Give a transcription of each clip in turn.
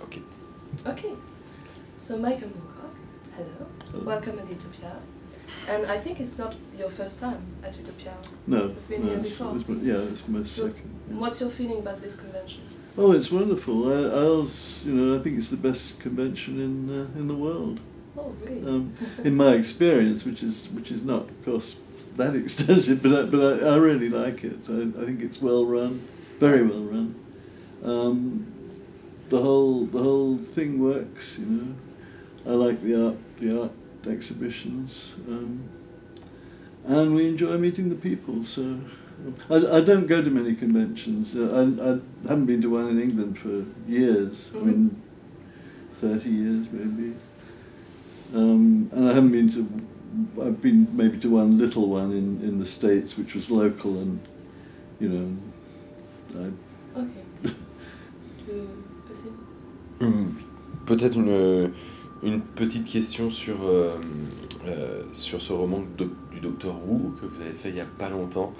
Ok. Okay. So Michael Moorcock, hello. Hello. Welcome at Utopia. And I think it's not your first time at Utopia. No, You've been no, here before. it's my So second. Yeah. what's your feeling about this convention? Oh, it's wonderful. I think it's the best convention in the world. Oh, really? In my experience, which is not, of course, that extensive, but I really like it. I think it's well run, very well run. The whole thing works, you know. I like the art exhibitions, and we enjoy meeting the people. So I don't go to many conventions. I haven't been to one in England for years. I mean, 30 years maybe. And I haven't been to. I've been maybe to one little one in the States, which was local, and you know. Okay. Peut-être une petite question sur ce roman du Docteur Who que vous avez fait il n'y a pas longtemps.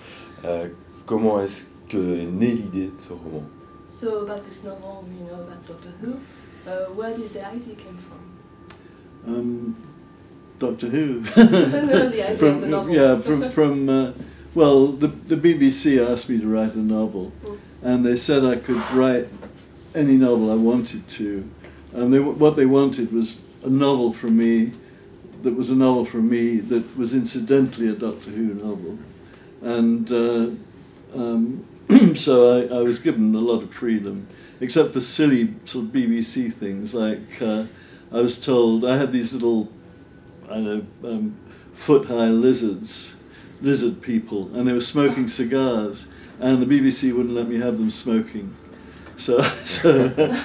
Comment est-ce que est née l'idée de ce roman? So about this novel, you know, about Doctor Who, where did the idea come from? Doctor Who. No, the idea of the novel. Yeah, from well, the BBC asked me to write a novel, and they said I could write any novel I wanted to, and what they wanted was a novel from me that was a novel from me that was incidentally a Doctor Who novel, and so I was given a lot of freedom, except for silly sort of BBC things like I was told I had these little, I don't know, foot-high lizard people, and they were smoking cigars, and the BBC wouldn't let me have them smoking. So there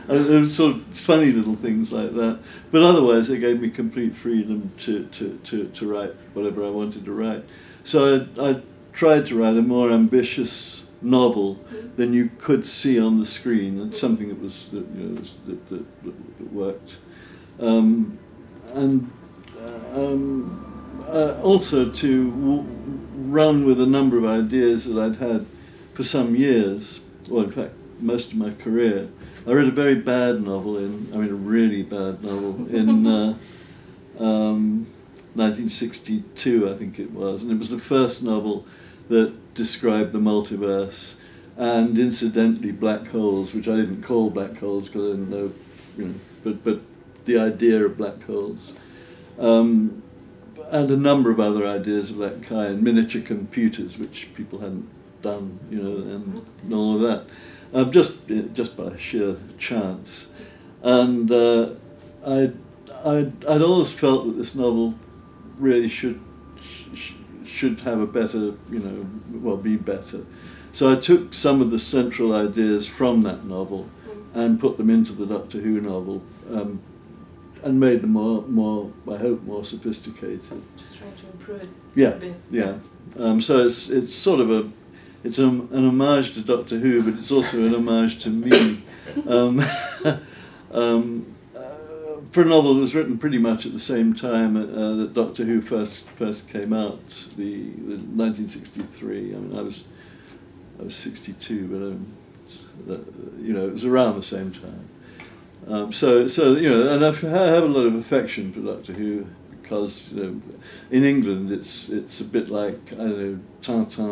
were sort of funny little things like that. But otherwise, they gave me complete freedom to write whatever I wanted to write. So I tried to write a more ambitious novel than you could see on the screen, and something that was that worked. Also to run with a number of ideas that I'd had for some years, well, in fact, most of my career. I read a very bad novel a really bad novel in 1962, I think it was, and it was the first novel that described the multiverse, and incidentally black holes, which I didn't call black holes because I didn't know, you know, but the idea of black holes. And a number of other ideas of that kind, miniature computers, which people hadn't done, you know, and all of that, just by sheer chance. And I'd always felt that this novel really should have a better, you know, well, be better. So I took some of the central ideas from that novel and put them into the Doctor Who novel. And made them more, I hope, more sophisticated. Just trying to improve it. Yeah, a bit. yeah. So it's sort of an homage to Doctor Who, but it's also an homage to me. For a novel that was written pretty much at the same time that Doctor Who first came out, the 1963. I mean, I was 62, but you know, it was around the same time. So you know, and I have a lot of affection for Doctor Who because, you know, in England it's a bit like, I don't know, Tintin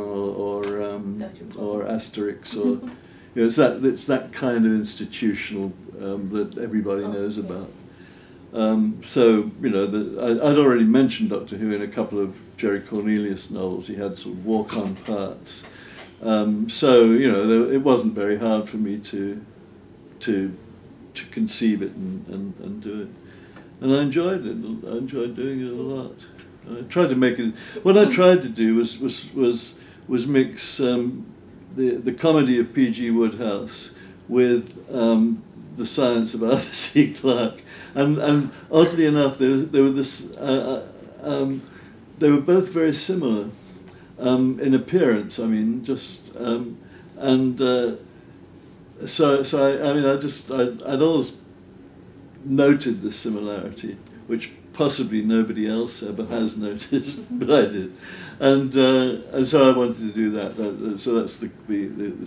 or Asterix, or you know, it's that kind of institutional that everybody knows about. So you know, I'd already mentioned Doctor Who in a couple of Jerry Cornelius novels. He had sort of walk-on parts. So you know, it wasn't very hard for me to conceive it and do it, and I enjoyed it. I enjoyed doing it a lot. I tried to make it. What I tried to do was mix the comedy of P.G. Wodehouse with the science of Arthur C. Clarke, and oddly enough, they were both very similar in appearance. I mean, just So I'd always noted this similarity, which possibly nobody else ever has noticed, but I did, and so I wanted to do that. So that's the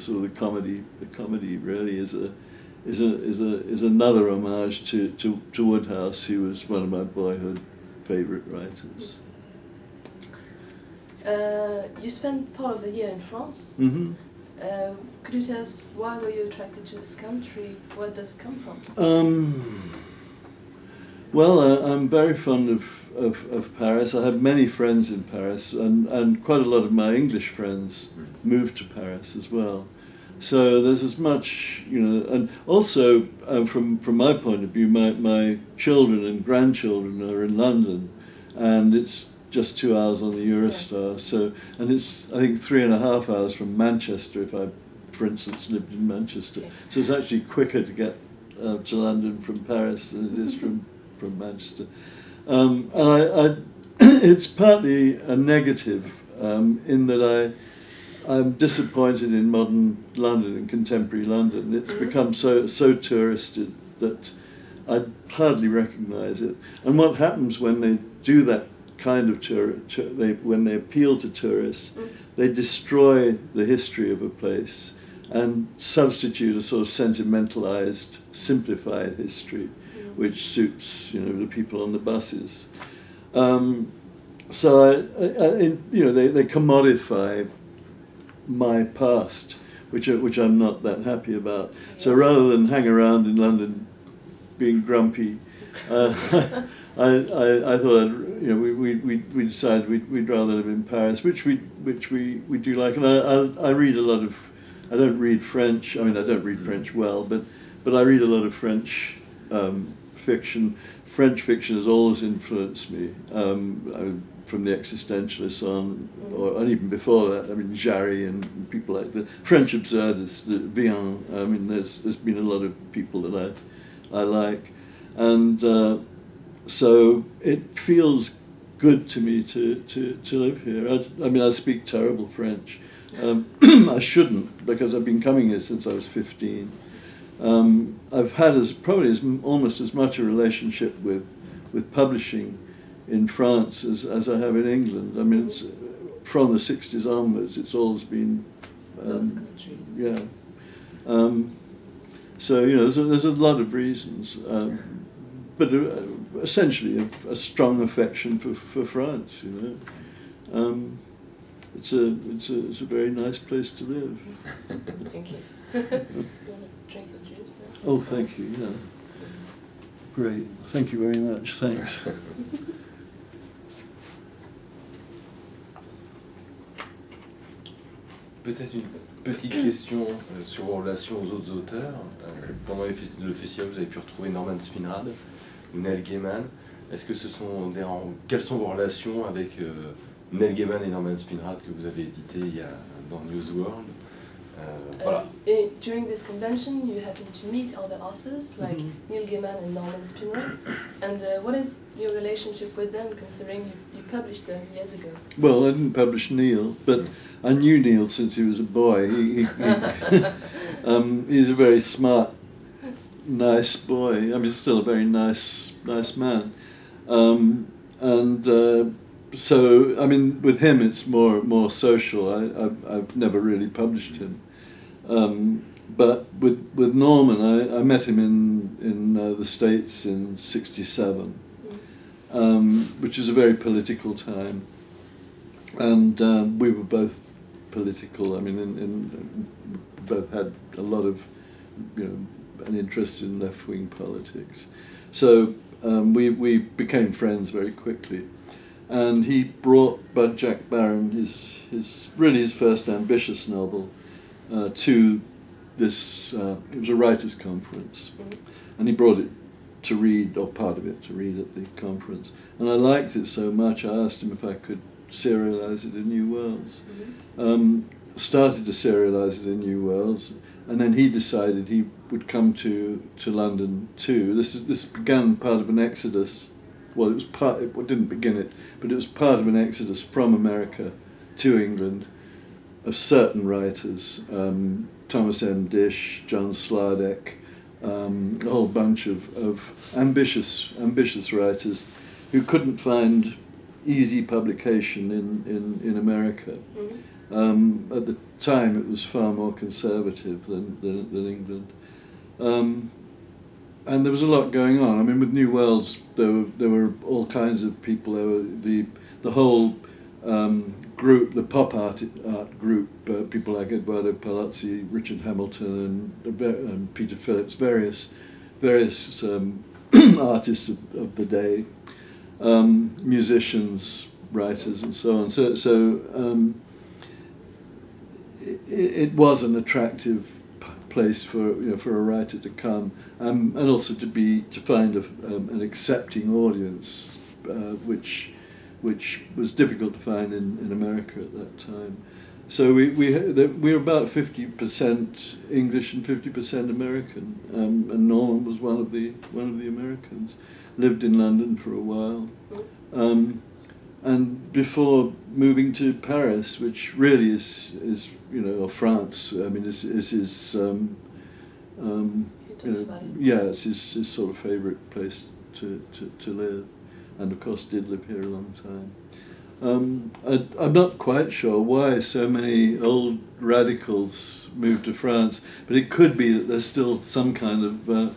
sort of the comedy. The comedy really is is another homage to Woodhouse, who was one of my boyhood favourite writers. You spent part of the year in France. Mm-hmm. Could you tell us why were you attracted to this country? Where does it come from? Well, I'm very fond of Paris. I have many friends in Paris, and quite a lot of my English friends moved to Paris as well. So there's as much, you know, and also from my point of view, my children and grandchildren are in London, and it's just 2 hours on the Eurostar. So, and it's I think 3.5 hours from Manchester if I, for instance, lived in Manchester. So it's actually quicker to get to London from Paris than it is from Manchester. And it's partly a negative in that I'm disappointed in modern London and contemporary London. It's become so touristed that I hardly recognise it. And what happens when they do that kind of when they appeal to tourists, they destroy the history of a place and substitute a sort of sentimentalised, simplified history, which suits, you know, the people on the buses. So you know, they commodify my past, which I'm not that happy about. So rather than hang around in London being grumpy, I thought we decided we'd rather live in Paris, which we do like. And I read a lot of. I don't read French. I mean, I don't read French well, but I read a lot of French fiction. French fiction has always influenced me, from the existentialists on, and even before that. I mean, Jarry and people like the French absurdists, the Villon. I mean, there's been a lot of people that I like, and so it feels good to me to live here. I mean, I speak terrible French. I shouldn't, because I've been coming here since I was 15. I've had almost as much a relationship with publishing in France as I have in England. I mean, it's, from the 60s onwards, it's always been, yeah. So, you know, there's a lot of reasons, but essentially a strong affection for France, you know. It's a very nice place to live. Thank you. You want to drink the juice now? Oh, thank you. Yeah. Great. Thank you very much. Thanks. Peut-être une petite question sur vos relations aux autres auteurs. Pendant le festival, vous avez pu retrouver Norman Spinrad ou Neil Gaiman. Est-ce que quelles sont vos relations avec Neil Gaiman et Norman Spinrad que vous avez édité dans Newsworld? Voilà. During this convention, you happened to meet other authors like Neil Gaiman and Norman Spinrad. And what is your relationship with them, considering you published them years ago? Well, I didn't publish Neil, but I knew Neil since he was a boy. He's a very smart, nice boy. I mean, he's still a very nice man. So, I mean, with him it's more social. I've never really published him. But with Norman, I met him in the States in '67, which is a very political time. And we were both political. I mean, both had a lot of, you know, an interest in left-wing politics. So we became friends very quickly. And he brought Bud Jack Barron, his first ambitious novel, to this. It was a writers' conference, and he brought it to read, or part of it to read at the conference. And I liked it so much, I asked him if I could serialize it in New Worlds. Started to serialize it in New Worlds, and then he decided he would come to London too. This began part of an exodus. Well, it didn't begin it, but it was part of an exodus from America to England of certain writers, Thomas M. Dish, John Sladek, a whole bunch of ambitious writers who couldn't find easy publication in America. At the time, it was far more conservative than England. And there was a lot going on. I mean, with New Worlds, there were all kinds of people. There were the whole group, the pop art group, people like Eduardo Palazzi, Richard Hamilton, and Peter Phillips, various artists of the day, musicians, writers, and so on. So it was an attractive place for a writer to come, and also to find an accepting audience, which was difficult to find in America at that time. So we were about 50% English and 50% American, and Norman was one of the Americans. Lived in London for a while, and before moving to Paris, which really is or France. I mean, is his it's his sort of favourite place to live, and of course did live here a long time. I'm not quite sure why so many old radicals moved to France, but it could be that there's still some kind of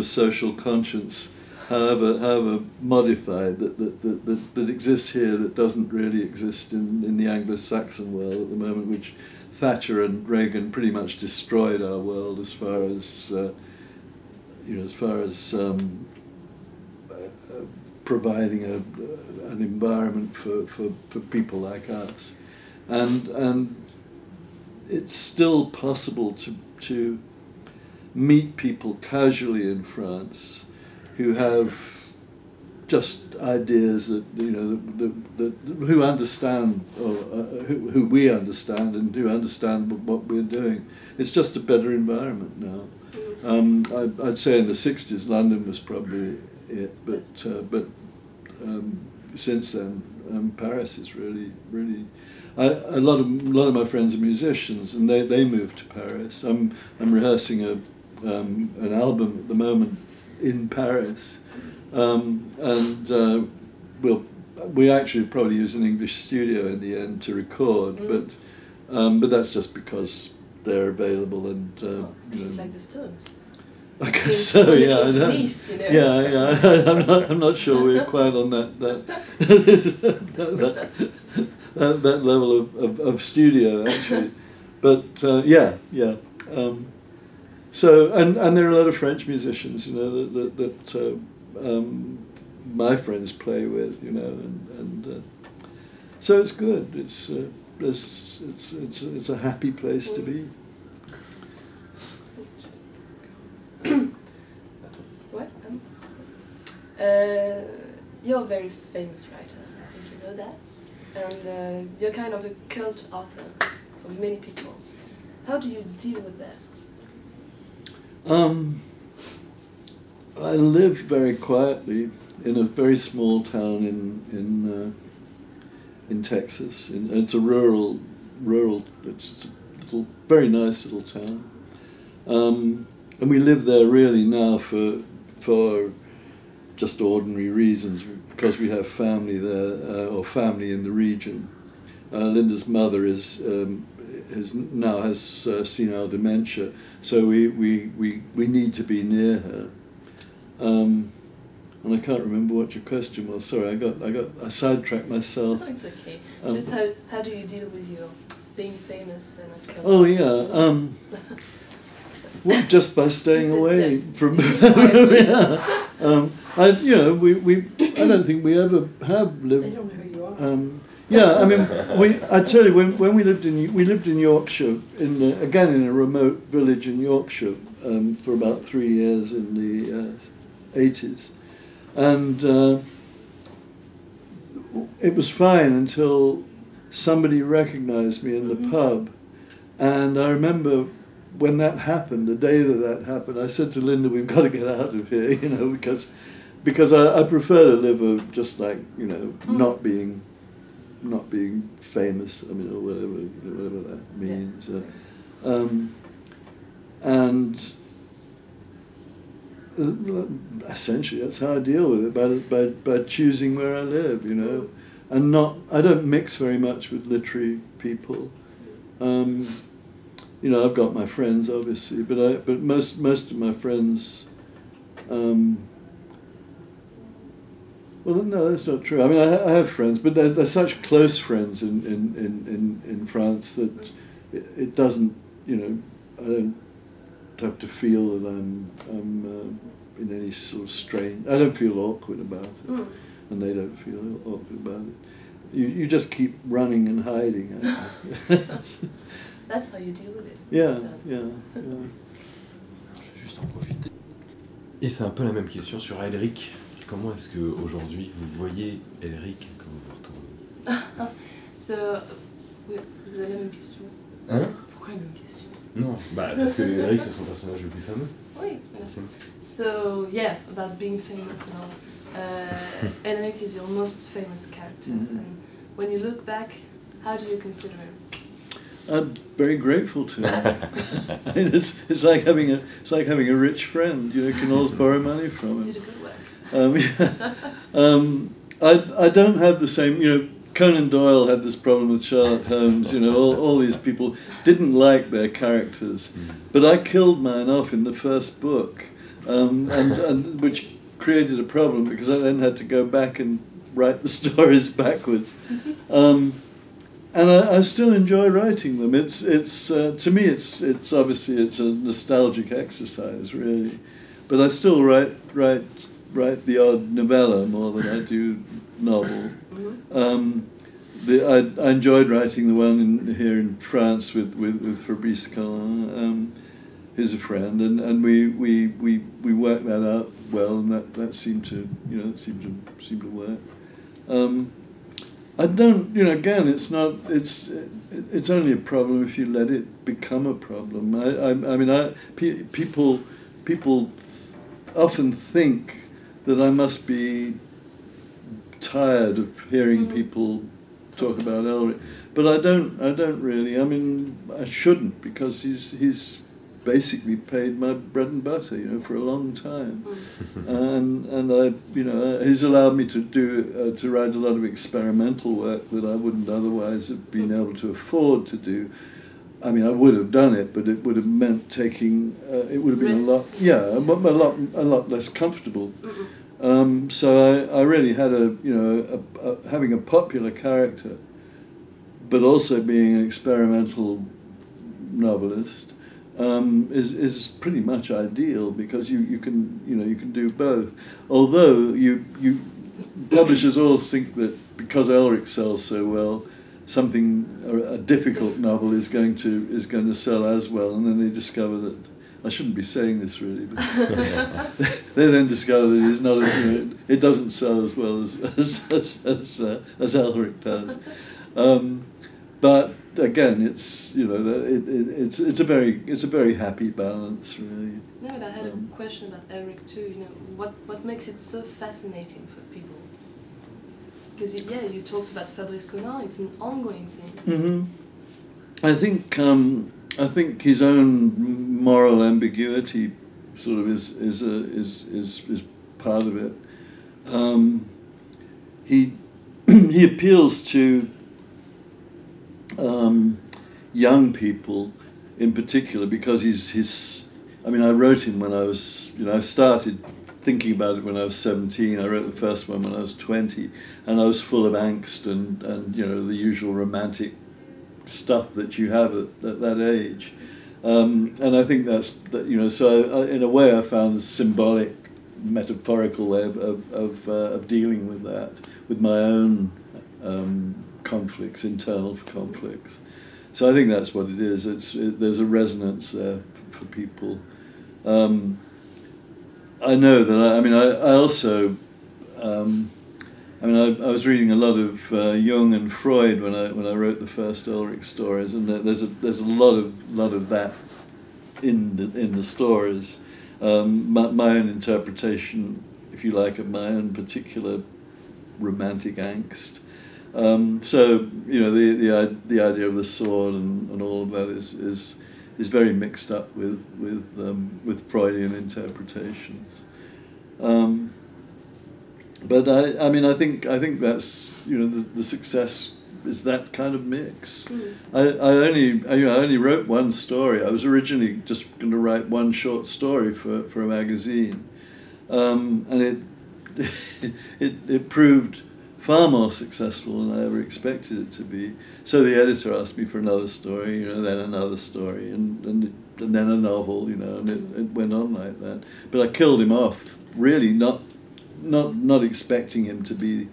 social conscience, however modified, that exists here, that doesn't really exist in the Anglo-Saxon world at the moment, which Thatcher and Reagan pretty much destroyed our world as far as providing an environment for people like us, and it's still possible to meet people casually in France who have just ideas that who understand, or who we understand, and who understand what we're doing. It's just a better environment now. I'd say in the '60s London was probably it, but since then Paris is really. A lot of my friends are musicians, and they moved to Paris. I'm rehearsing an album at the moment in Paris, and we actually probably use an English studio in the end to record, but that's just because they're available, and just like the Stones. I guess so. Yeah, Nice, I'm not sure we're quite on that that level of studio actually, but yeah. So and there are a lot of French musicians, that my friends play with, and so it's good. It's a happy place to be. What? You're a very famous writer. I think you know that, and you're kind of a cult author for many people. How do you deal with that? I live very quietly in a very small town in Texas. It's a rural. It's a very nice little town, and we live there really now for just ordinary reasons, because we have family there, or family in the region. Linda's mother has senile dementia, so we need to be near her. And I can't remember what your question was. Sorry, I sidetracked myself. No, it's okay. Just how do you deal with your being famous and a cult? Oh yeah. Well, just by staying away from. Yeah. I don't think we ever have lived. I don't know who you are. Yeah, I mean, I tell you, when we lived in Yorkshire, again in a remote village in Yorkshire, for about 3 years in the 80s, and it was fine until somebody recognised me in the pub, and I remember when that happened, the day that happened, I said to Linda, "We've got to get out of here," because I prefer to live just like not being famous. I mean, or whatever that means. And essentially, that's how I deal with it, by choosing where I live, and I don't mix very much with literary people. you know, I've got my friends obviously, but most of my friends. Well, no, that's not true. I mean, I have friends, but they're such close friends in France that it doesn't, you know, I don't have to feel that I'm in any sort of strain. I don't feel awkward about it, and they don't feel awkward about it. You just keep running and hiding. That's how you deal with it. Yeah. Juste en profiter. Et c'est un peu la même question sur Elric. Comment est-ce qu'aujourd'hui vous voyez Elric quand vous vous retournez? So, vous avez la même question. Hein? Pourquoi la même question? Non, bah parce que Elric c'est son personnage le plus fameux. Oui, voilà. So, yeah, about being famous and all. Elric is your most famous character. And when you look back, how do you consider him? I'm very grateful to him. I mean, it's like having a rich friend. You know, you can always borrow money from him. Did a good work. I don't have the same. You know, Conan Doyle had this problem with Sherlock Holmes. You know, all these people didn't like their characters, but I killed mine off in the first book, and which created a problem because I then had to go back and write the stories backwards. And I still enjoy writing them. It's to me it's obviously it's a nostalgic exercise really, but I still write the odd novella more than I do novel. I enjoyed writing the one here in France with Fabrice Collin, who's a friend, and we worked that out well, and that seemed to seemed to work. I don't, you know, again, it's only a problem if you let it become a problem. People often think that I must be tired of hearing people talk about Elric, but I don't really. I mean, I shouldn't, because he's basically paid my bread and butter, you know, for a long time, and I, you know, he's allowed me to write a lot of experimental work that I wouldn't otherwise have been able to afford to do. I mean, I would have done it, but it would have meant taking. It would have been a lot less comfortable. So I really had having a popular character, but also being an experimental novelist. Is pretty much ideal, because you can do both. Although publishers always think that because Elric sells so well, a difficult novel is going to sell as well, and then they discover that. I shouldn't be saying this really, but they then discover that it's not. It doesn't sell as well as Elric does. But again, it's it's a very happy balance, really. No, but I had a question about Elric too. You know, what makes it so fascinating for people? Because you talked about Fabrice Collin. It's an ongoing thing. I think his own moral ambiguity sort of is part of it. He appeals to young people in particular, because I wrote him when I was, I started thinking about it when I was 17. I wrote the first one when I was 20, and I was full of angst and the usual romantic stuff that you have at that age. And I think so in a way I found a symbolic, metaphorical way of dealing with that, with my own conflicts, internal conflicts. So I think that's what it is. There's a resonance there for people. I know that I also I was reading a lot of Jung and Freud when I wrote the first Ulrich stories, and there's a lot of that in the stories. My own interpretation, if you like, of my own particular romantic angst. So the idea of the sword and all of that is very mixed up with Freudian interpretations. But I think that's the success is that kind of mix. Mm. I only wrote one story. I was originally just going to write one short story for a magazine, and it proved far more successful than I ever expected it to be. So the editor asked me for another story, then another story, and then a novel, and it went on like that. But I killed him off, really not expecting him to be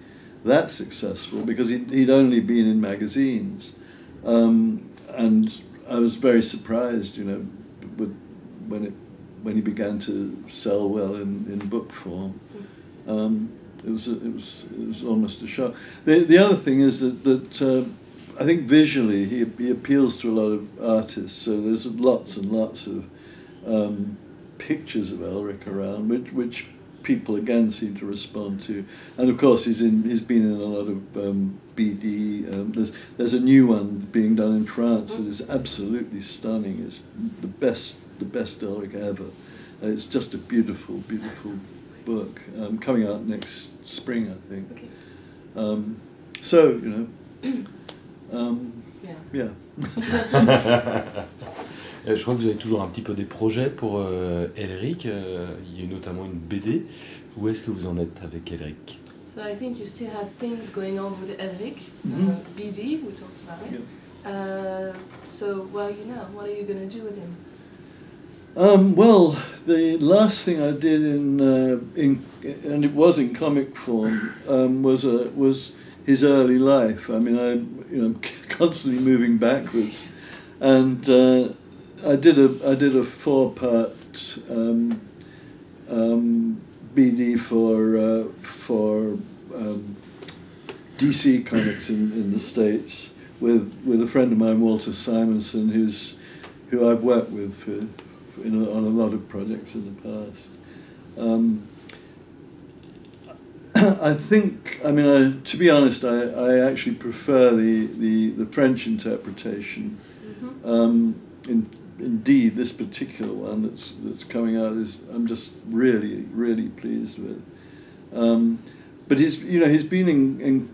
that successful, because he'd only been in magazines, and I was very surprised, when he began to sell well in book form. It was almost a shock. The other thing is that I think visually he appeals to a lot of artists. So there's lots and lots of pictures of Elric around, which people again seem to respond to. And of course he's been in a lot of BD. There's a new one being done in France that is absolutely stunning. It's the best Elric ever. It's just a beautiful, beautiful book, coming out next spring, I think. Okay. So, yeah. Je crois que vous avez toujours un petit peu des projets pour Elric. Il y a notamment une BD. Où est-ce que vous en êtes avec Elric? So I think you still have things going on with Elric, BD, we talked about it. Yeah. So where are you now? What are you going to do with him? Well, the last thing I did and it was in comic form, was his early life. I mean, I'm constantly moving backwards, and I did a 4-part BD for DC Comics in the States with a friend of mine, Walter Simonson, who I've worked with on a lot of projects in the past. I think, to be honest, I actually prefer the French interpretation. Indeed, this particular one that's coming out I'm just really, really pleased with. But he's been in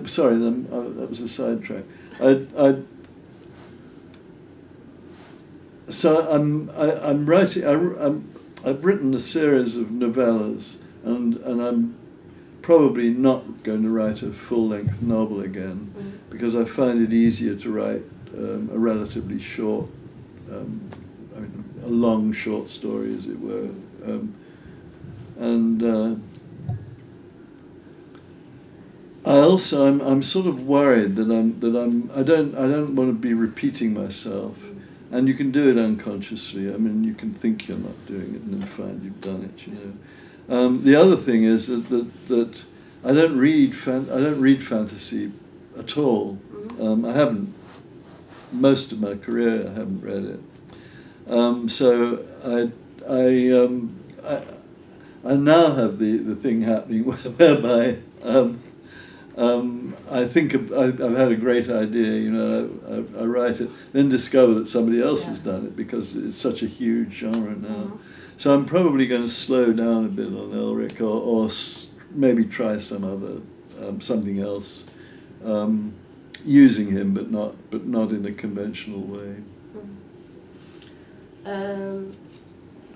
sorry, that was a sidetrack. So I'm writing. I've written a series of novellas, and I'm probably not going to write a full-length novel again, because I find it easier to write a relatively short, a long short story, as it were, I'm sort of worried that I don't want to be repeating myself. And you can do it unconsciously. You can think you're not doing it and then find you've done it. The other thing is that I don't read fantasy at all. I haven't. Most of my career, I haven't read it. So I now have the thing happening whereby I think I've had a great idea, I write it, then discover that somebody else has done it, because it's such a huge genre now. So I'm probably going to slow down a bit on Elric, or maybe try some other something else, using him, but not in a conventional way.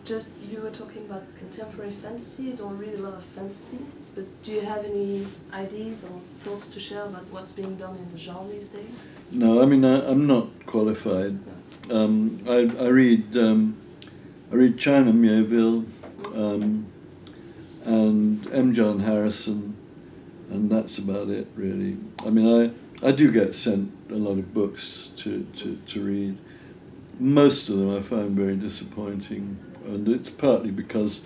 Just, you were talking about contemporary fantasy. You don't read a lot of fantasy, but do you have any ideas or thoughts to share about what's being done in the genre these days? No, I'm not qualified. I read China Miéville and M. John Harrison, and that's about it, really. I do get sent a lot of books to read. Most of them I find very disappointing, and it's partly because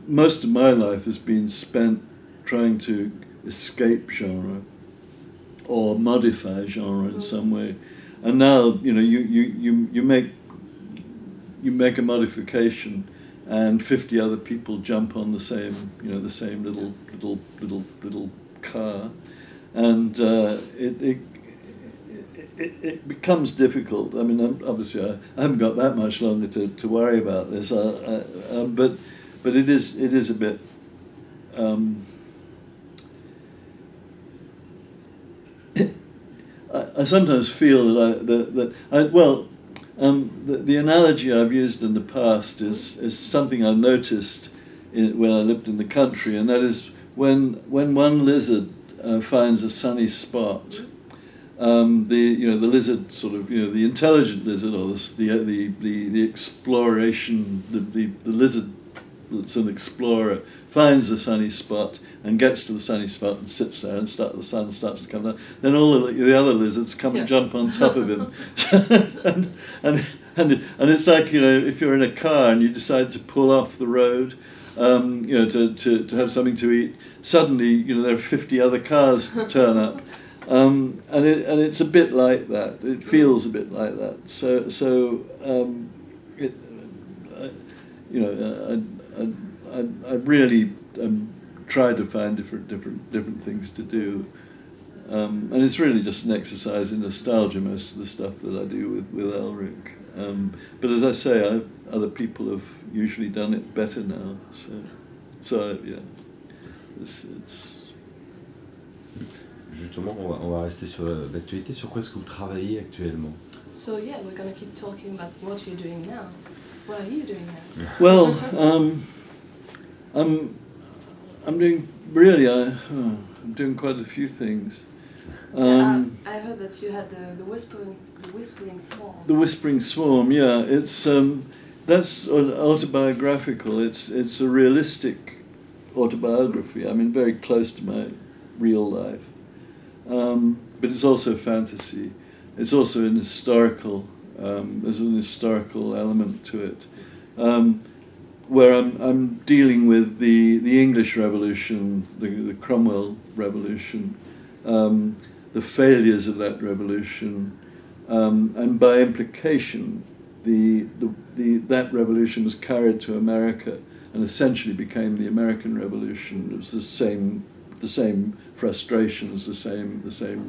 most of my life has been spent trying to escape genre or modify genre in some way, and now you make a modification, and 50 other people jump on the same little car, and it becomes difficult. Obviously I haven't got that much longer to worry about this, but it is a bit. I sometimes feel the analogy I've used in the past is something I noticed when I lived in the country, and that is when one lizard finds a sunny spot, the lizard sort of, the intelligent lizard, or the exploration, the lizard that's an explorer, finds the sunny spot and gets to the sunny spot and sits there, and the sun starts to come down. Then all the other lizards come and jump on top of him, and it's like, if you're in a car and you decide to pull off the road, to have something to eat, suddenly there are 50 other cars turn up, and it's a bit like that. It feels a bit like that. I really try to find different things to do, and it's really just an exercise in nostalgia, most of the stuff that I do with Elric. But as I say, other people have usually done it better now. So yeah, it's. Justement, on va rester sur l'actualité. Sur quoi est-ce que vous travaillez actuellement? So yeah, we're gonna keep talking about what you're doing now. What are you doing now? Well, I'm doing really. I'm doing quite a few things. I heard that you had the whispering swarm. The Whispering Swarm, yeah. It's that's autobiographical. It's a realistic autobiography. I mean, very close to my real life. But it's also fantasy. It's also an historical. There's an historical element to it, where I'm dealing with the English Revolution, the Cromwell Revolution, the failures of that revolution, and by implication, that revolution was carried to America and essentially became the American Revolution. It was the same frustrations, the same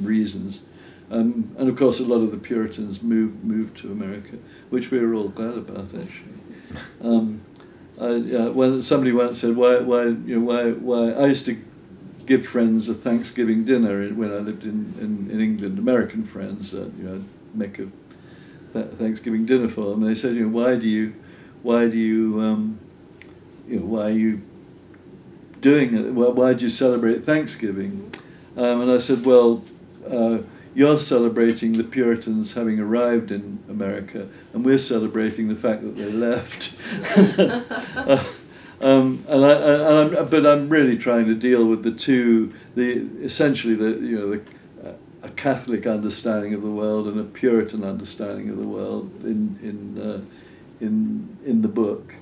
reasons, and of course a lot of the Puritans moved to America, which we were all glad about, actually. When somebody once said, why I used to give friends a Thanksgiving dinner when I lived in England, American friends, I'd make a Thanksgiving dinner for them. And they said, why are you doing it? Why do you celebrate Thanksgiving? And I said, well, you're celebrating the Puritans having arrived in America, and we're celebrating the fact that they left. But I'm really trying to deal with the two, essentially a Catholic understanding of the world and a Puritan understanding of the world in the book.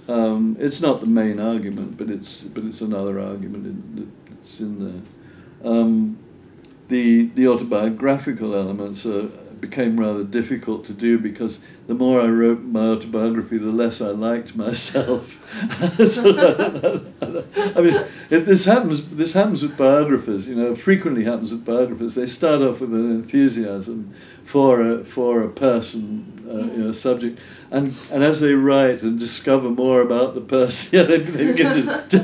It's not the main argument, but it's another argument that's in there. The autobiographical elements became rather difficult to do because the more I wrote my autobiography, the less I liked myself. I mean, this happens with biographers. Frequently happens with biographers. They start off with an enthusiasm for a person, subject, and as they write and discover more about the person, they begin to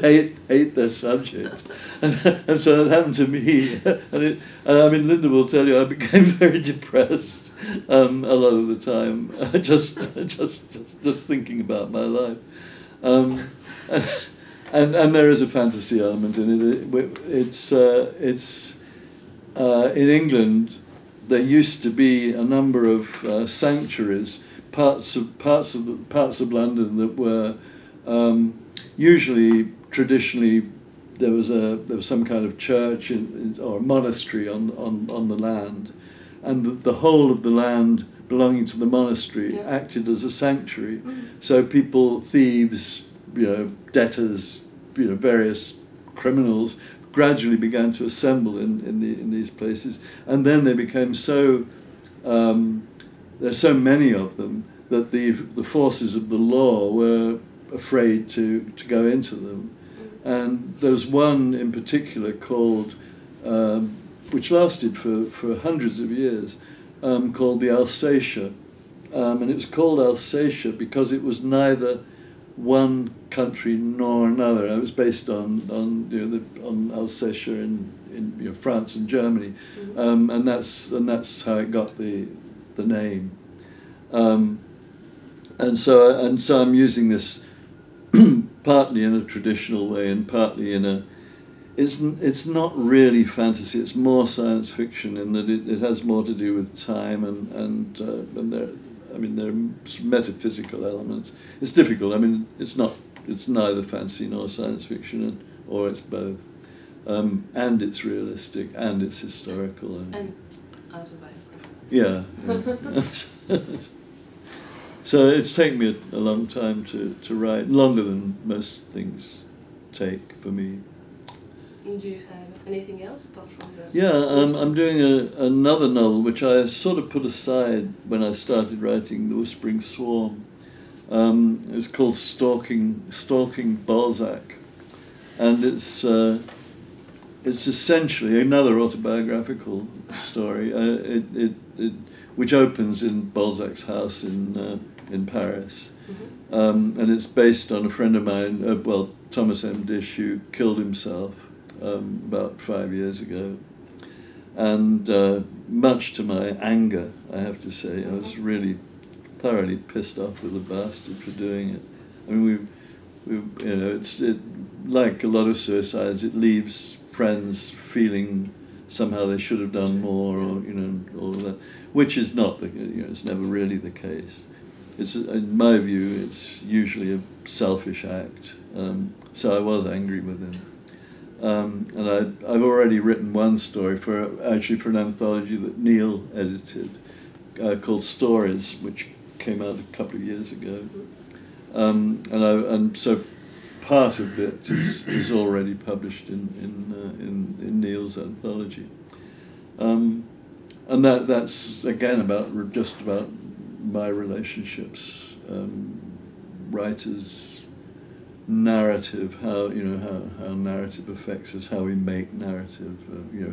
hate their subject, and so it happened to me. And I mean, Linda will tell you, I became very depressed a lot of the time, just thinking about my life, and there is a fantasy element in it. It's in England. There used to be a number of sanctuaries, parts of London that were usually traditionally there was some kind of church or a monastery on the land, and the whole of the land belonging to the monastery acted as a sanctuary. So people, thieves, debtors, various criminals, gradually began to assemble in these places, and then they became so there's so many of them that the forces of the law were afraid to go into them. And there was one in particular called, which lasted for hundreds of years, called the Alsatia, and it was called Alsatia because it was neither one country nor another. It was based on Alsatia in in France and Germany, and that's how it got the name. And so I'm using this partly in a traditional way and partly in a. It's not really fantasy. It's more science fiction in that it has more to do with time and there. I mean, there are metaphysical elements. It's difficult. I mean, it's neither fantasy nor science fiction, or it's both. And it's realistic, and it's historical. And autobiographical. Yeah. So it's taken me a long time to write, longer than most things take for me. And do you have anything else apart from the... Yeah, I'm doing another novel which I sort of put aside when I started writing The Whispering Swarm. It's called Stalking Balzac, and it's essentially another autobiographical story. Which opens in Balzac's house in Paris, and it's based on a friend of mine, Thomas M. Dish, who killed himself about 5 years ago, and much to my anger, I have to say, I was really thoroughly pissed off with the bastard for doing it. I mean, it's like a lot of suicides. It leaves friends feeling somehow they should have done more, or all of that, which is not it's never really the case. It's, in my view, it's usually a selfish act. So I was angry with him, and I've already written one story for an anthology that Neil edited called Stories, which came out a couple of years ago, and so part of it is already published in Neil's anthology, and that's again just about my relationships, writers, narrative, how narrative affects us, how we make narrative,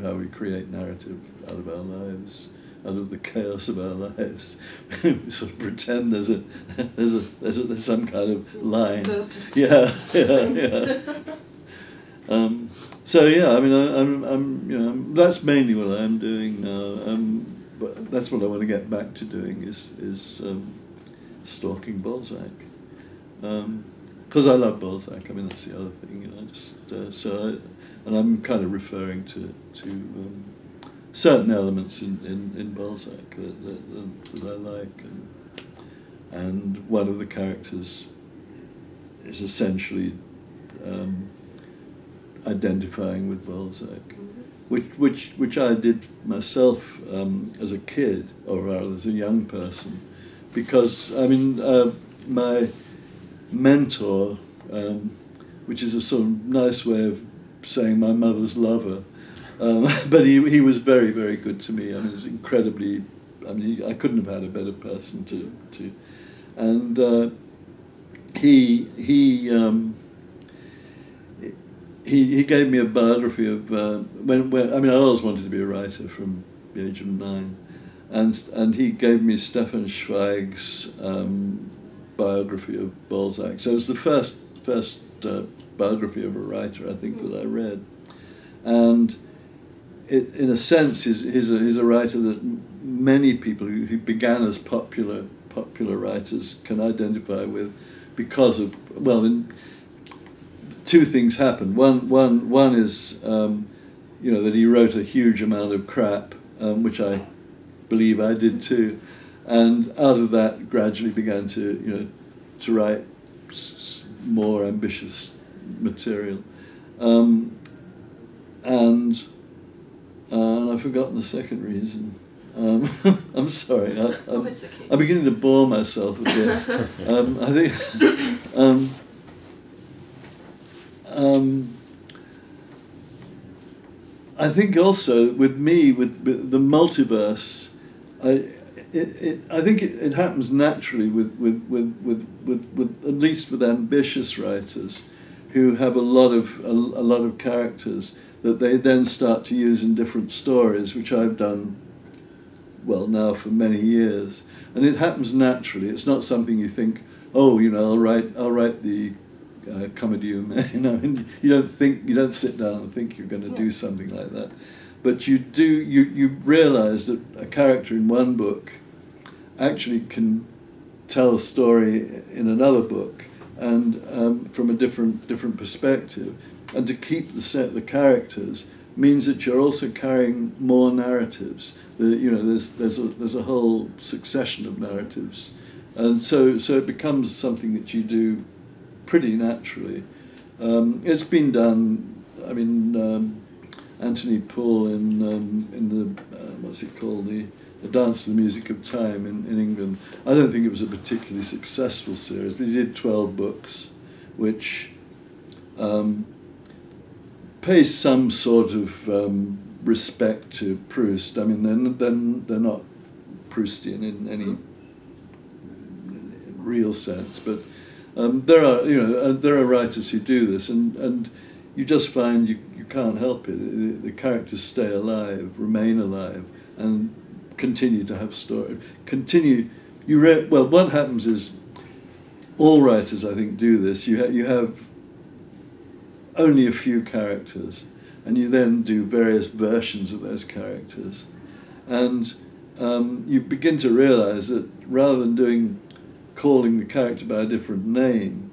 how we create narrative out of our lives, out of the chaos of our lives. We sort of pretend there's some kind of line. Purpose. Yeah. So yeah, I mean, I'm that's mainly what I'm doing now. But that's what I want to get back to doing is stalking Balzac. Because I love Balzac. I mean, that's the other thing. And I'm kind of referring to certain elements in Balzac that I like, and one of the characters is essentially identifying with Balzac, which I did myself as a kid, or rather as a young person, because I mean my mentor, which is a sort of nice way of saying my mother's lover. But he was very, very good to me. I mean, it was incredibly. I mean, I couldn't have had a better person to. And he gave me a biography of when I mean, I always wanted to be a writer from the age of 9, and he gave me Stefan Zweig's biography of Balzac. So it was the first biography of a writer, I think, that I read, and. In a sense, he's a writer that many people who began as popular writers can identify with, because of two things happened. One is that he wrote a huge amount of crap, which I believe I did too, and out of that gradually began to write more ambitious material, and I've forgotten the second reason. I'm sorry. It's okay. I'm beginning to bore myself a bit. I think also with me, with the multiverse, I think it happens naturally with at least with ambitious writers who have a lot of characters that they then start to use in different stories, which I've done, now for many years, and it happens naturally. It's not something you think, I'll write the comedy humaine. I mean, you don't sit down and think you're going to do something like that, but you do. You realise that a character in one book actually can tell a story in another book, and from a different perspective, and to keep the characters means that you're also carrying more narratives. There's a whole succession of narratives, and so it becomes something that you do pretty naturally. It's been done. I mean, Anthony Poole in the what's it called, the Dance to the Music of Time in England. I don't think it was a particularly successful series, but he did 12 books, which pays some sort of respect to Proust. I mean, they're not Proustian in any real sense, but there are writers who do this, and you just find you can't help it. The characters stay alive, remain alive, and continue to have story. Well, what happens is, all writers, I think, do this. You have only a few characters, and you then do various versions of those characters, and you begin to realise that rather than calling the character by a different name,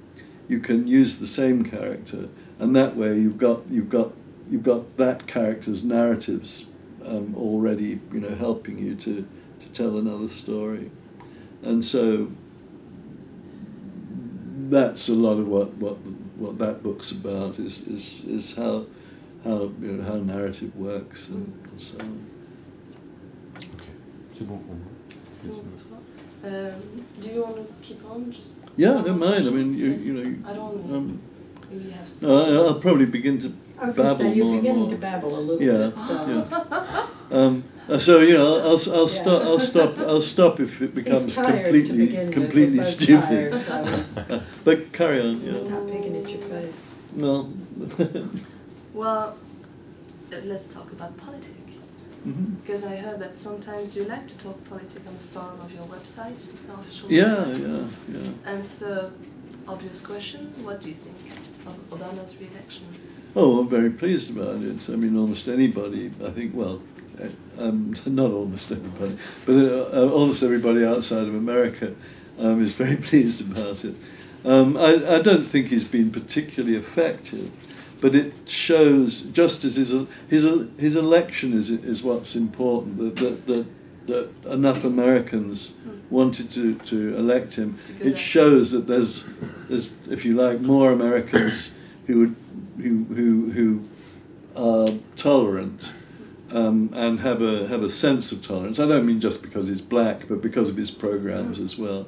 you can use the same character, and that way you've got that character's narratives already, helping you to tell another story, and so that's a lot of what that book's about, is how narrative works and so on. Okay, c'est bon pour moi. Do you want to keep on? Just Yeah, I don't mind. I mean, I don't really have. No, I'll probably begin to I was going to say, babble you're more and beginning more. to babble a little Yeah, bit. So. yeah. So I'll stop if it becomes He's tired to begin with, completely we're both stupid. tired, so But carry on. Yeah. stop picking at your face. Well. Well, let's talk about politics. Mhm. Because I heard that sometimes you like to talk politics on the forum of your website, your official Yeah, website. yeah. And so, obvious question, what do you think of Obama's re-election? Oh, I'm very pleased about it. I mean, almost anybody, I think, well, not almost everybody, but almost everybody outside of America is very pleased about it. I don't think he's been particularly effective, but it shows, just as his election is what's important, that enough Americans wanted to elect him. It shows that there's, if you like, more Americans who are tolerant and have a sense of tolerance. I don't mean just because he's black, but because of his programs as well.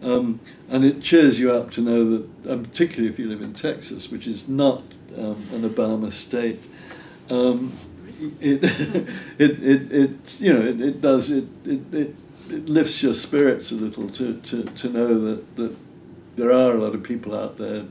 And it cheers you up to know that, particularly if you live in Texas, which is not an Obama state, it lifts your spirits a little to know that there are a lot of people out there.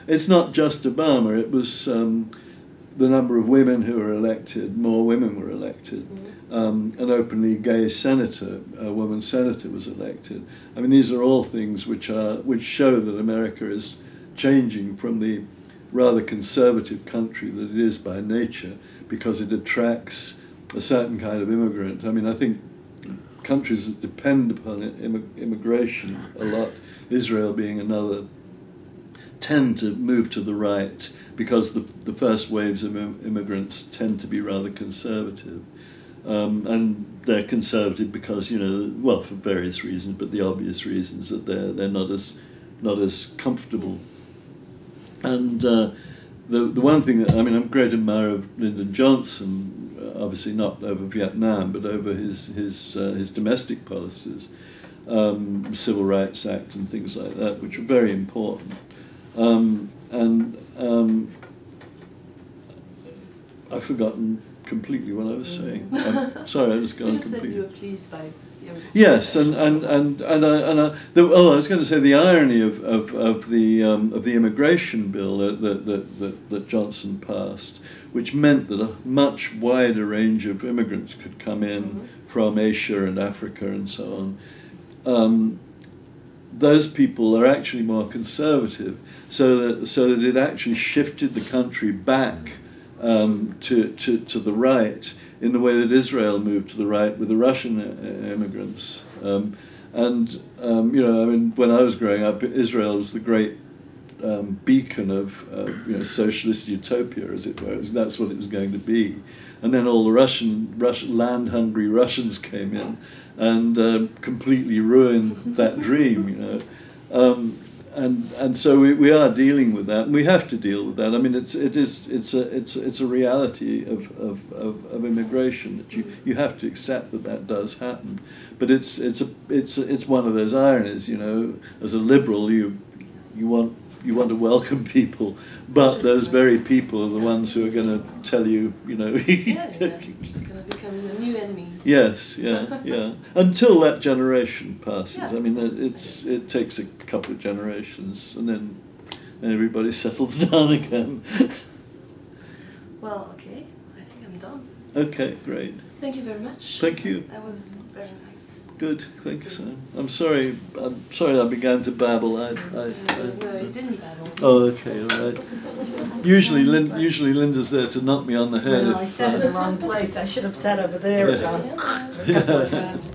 It's not just Obama. It was the number of women who were elected. More women were elected. An openly gay senator, a woman senator, was elected. I mean, these are all things which show that America is changing from the rather conservative country that it is by nature, because it attracts a certain kind of immigrant. I mean, I think countries that depend upon immigration a lot, Israel being another, tend to move to the right because the first waves of immigrants tend to be rather conservative. And they're conservative because, well, for various reasons, but the obvious reasons that they're not as comfortable. And the one thing that, I mean, I'm a great admirer of Lyndon Johnson, obviously not over Vietnam, but over his domestic policies, Civil Rights Act and things like that, which were very important. I've forgotten completely what I was saying. I'm sorry, I just gone You just said completely. you were pleased by your... Yes, I was going to say the irony of the immigration bill that Johnson passed, which meant that a much wider range of immigrants could come in from Asia and Africa and so on. those people are actually more conservative, so that it actually shifted the country back to the right in the way that Israel moved to the right with the Russian immigrants. You know, I mean, when I was growing up, Israel was the great beacon of you know, socialist utopia, as it were. That's what it was going to be. And then all the Russian land-hungry Russians came in and completely ruined that dream, you know. And so we are dealing with that, and we have to deal with that. I mean, it's a reality of immigration that you have to accept that does happen. But it's one of those ironies, you know. As a liberal, you want to welcome people, but those very people are the ones who are going to tell you, you know. Yeah, it's going to become the new enemies. Yes, yeah. Until that generation passes. Yeah. I mean, it takes a couple of generations, and then everybody settles down again. Well, okay, I think I'm done. Okay, great. Thank you very much. Thank you. That was very nice. Good. Thank you, Sam. I'm sorry I began to babble. No, you didn't babble. Oh, okay, all right. Usually Linda's there to knock me on the head. Well, I sat in the wrong place. I should have sat over there. Yeah. A couple of times.